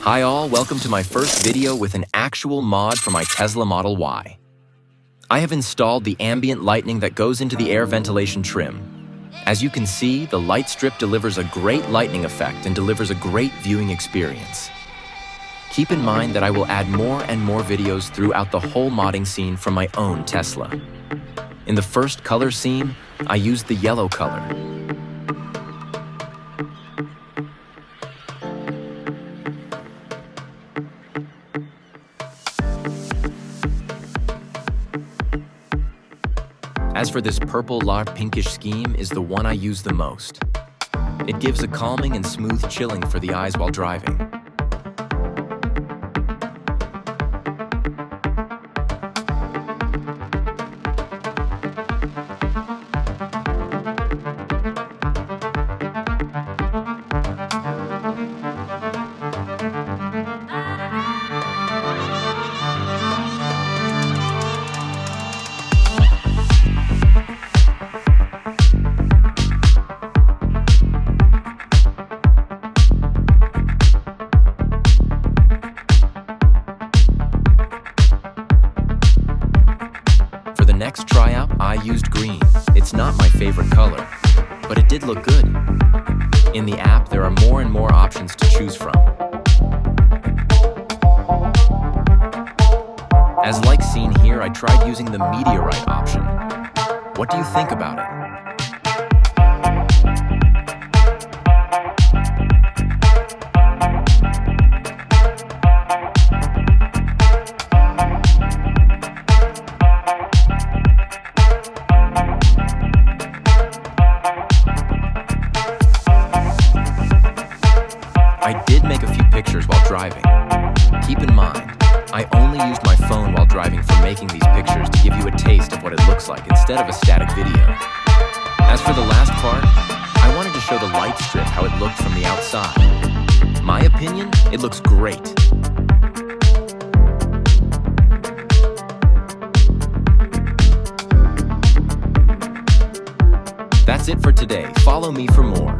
Hi all, welcome to my first video with an actual mod for my Tesla Model Y. I have installed the ambient lighting that goes into the air ventilation trim. As you can see, the light strip delivers a great lighting effect and delivers a great viewing experience. Keep in mind that I will add more and more videos throughout the whole modding scene from my own Tesla. In the first color scene, I used the yellow color. As for this purple pinkish scheme is the one I use the most. It gives a calming and smooth chilling for the eyes while driving. For the next tryout, I used green. It's not my favorite color, but it did look good. In the app, there are more and more options to choose from. As like seen here, I tried using the meteorite option. What do you think about it? I did make a few pictures while driving. Keep in mind, I only used my phone while driving for making these pictures to give you a taste of what it looks like instead of a static video. As for the last part, I wanted to show the light strip how it looked from the outside. My opinion, it looks great. That's it for today. Follow me for more.